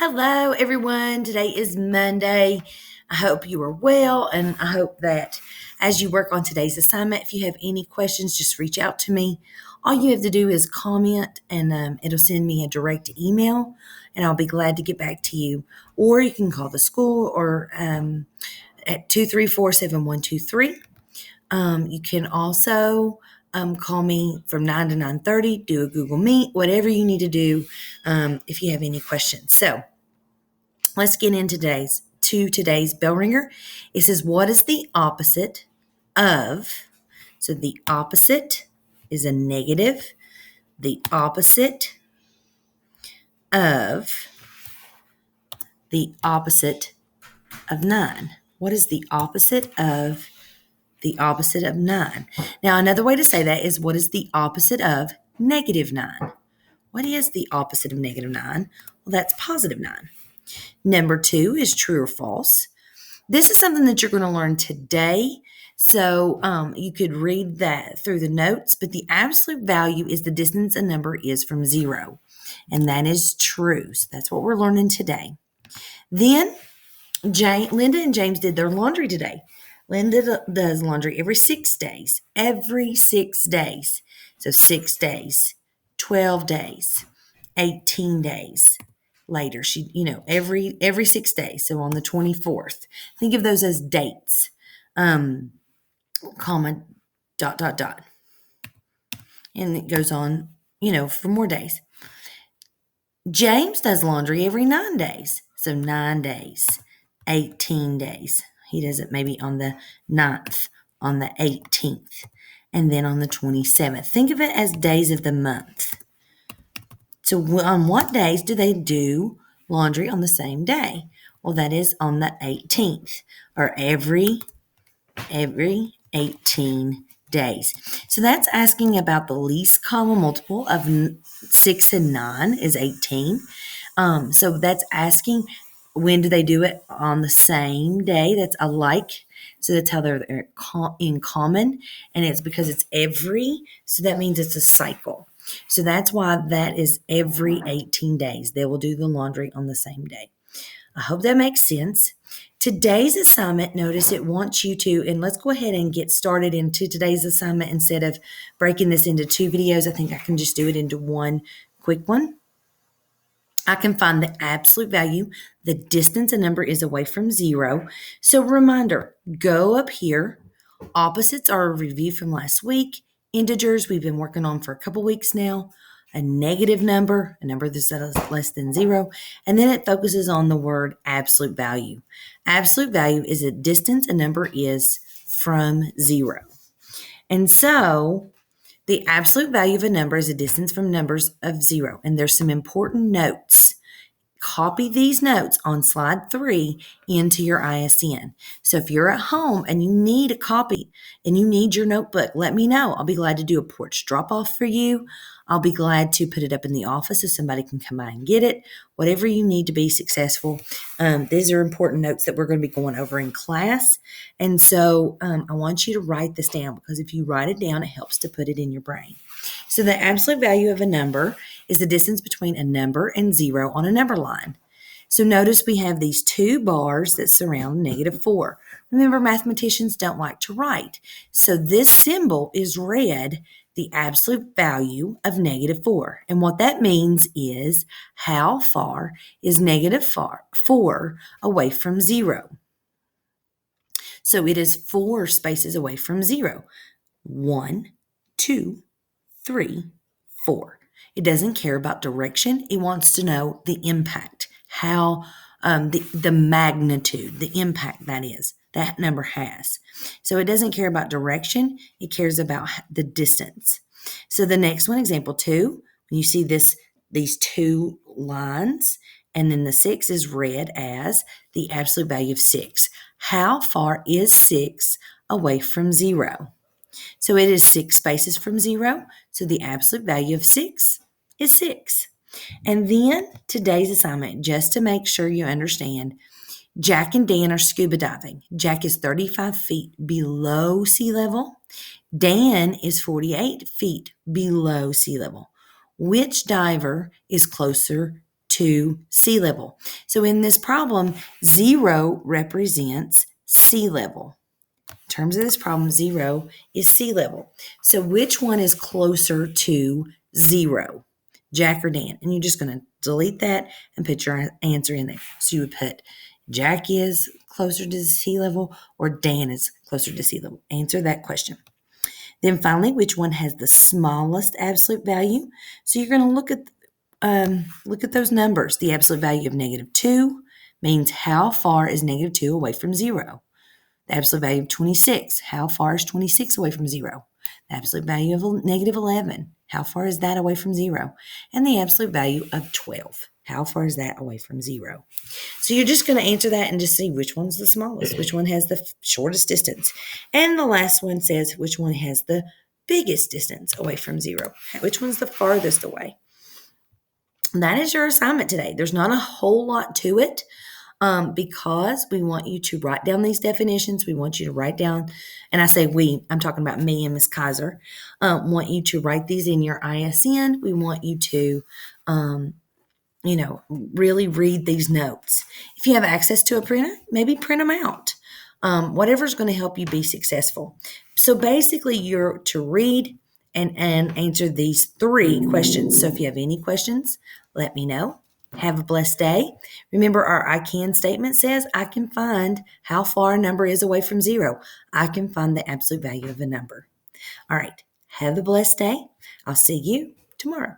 Hello, everyone. Today is Monday. I hope you are well, and I hope that as you work on today's assignment, if you have any questions, just reach out to me. All you have to do is comment, and it'll send me a direct email, and I'll be glad to get back to you. Or you can call the school or at 234-7123. You can also call me from 9 to 9:30, do a Google Meet, whatever you need to do if you have any questions. So let's get into today's bell ringer. It says, what is the opposite of? So the opposite is a negative. The opposite of the opposite of 9. What is the opposite of 9? Now, another way to say that is, what is the opposite of -9? What is the opposite of -9? Well, that's +9. Number 2 is true or false. This is something that you're going to learn today. So you could read that through the notes, but the absolute value is the distance a number is from 0. And that is true. So that's what we're learning today. Then Linda and James did their laundry today. Linda does laundry every 6 days. Every 6 days. So 6 days, 12 days, 18 days. Later, she, every 6 days. So on the 24th, think of those as dates, comma, ... And it goes on, for more days. James does laundry every 9 days. So 9 days, 18 days. He does it maybe on the 9th, on the 18th, and then on the 27th. Think of it as days of the month. So on what days do they do laundry on the same day? Well, that is on the 18th, or every 18 days. So that's asking about the least common multiple of 6 and 9 is 18. So that's asking, when do they do it on the same day? That's alike. So that's how they're in common. And it's because it's every, so that means it's a cycle. So that's why that is every 18 days. They will do the laundry on the same day. I hope that makes sense. Today's assignment, notice it wants you to, and let's go ahead and get started into today's assignment instead of breaking this into 2 videos. I think I can just do it into one quick one. I can find the absolute value, the distance a number is away from 0. So reminder, go up here. Opposites are a review from last week. Integers we've been working on for a couple weeks now. A negative number, a number that's less than 0. And then it focuses on the word absolute value. Absolute value is a distance a number is from 0. And so the absolute value of a number is a distance from numbers of 0. And there's some important notes. Copy these notes on slide 3 into your ISN. So if you're at home and you need a copy and you need your notebook, let me know. I'll be glad to do a porch drop-off for you. I'll be glad to put it up in the office so somebody can come by and get it. Whatever you need to be successful. These are important notes that we're going to be going over in class. And so I want you to write this down, because if you write it down, it helps to put it in your brain. So the absolute value of a number is the distance between a number and 0 on a number line. So notice we have these 2 bars that surround -4. Remember, mathematicians don't like to write. So this symbol is red, the absolute value of -4. And what that means is, how far is -4 away from 0? So it is 4 spaces away from 0. 1, 2, 3, 4. It doesn't care about direction. It wants to know the impact, how the magnitude, the impact that number has. So it doesn't care about direction. It cares about the distance. So the next one, example 2, when you see these 2 lines, and then the 6 is read as the absolute value of 6. How far is 6 away from 0? So it is 6 spaces from 0. So the absolute value of 6 is 6. And then today's assignment, just to make sure you understand, Jack and Dan are scuba diving. Jack is 35 feet below sea level. Dan is 48 feet below sea level. Which diver is closer to sea level. So in this problem, 0 represents sea level. In terms of this problem, 0 is sea level. So which one is closer to 0? Jack or Dan? And you're just going to delete that and put your answer in there. So you would put Jack is closer to sea level or Dan is closer to sea level. Answer that question. Then finally, which one has the smallest absolute value? So you're going to look at those numbers. The absolute value of -2 means how far is -2 away from 0. The absolute value of 26, how far is 26 away from 0? The absolute value of -11, how far is that away from 0? And the absolute value of 12, how far is that away from 0? So you're just going to answer that and just see which one's the smallest, which one has the shortest distance. And the last one says which one has the biggest distance away from 0, which one's the farthest away. That is your assignment today. There's not a whole lot to it. Because we want you to write down these definitions. We want you to write down, and I say we, I'm talking about me and Miss Kaiser, want you to write these in your ISN. We want you to, really read these notes. If you have access to a printer, maybe print them out. Whatever's going to help you be successful. So basically, you're to read and answer these 3 questions. So if you have any questions, let me know. Have a blessed day. Remember, our I can statement says, I can find how far a number is away from 0. I can find the absolute value of a number. All right. Have a blessed day. I'll see you tomorrow.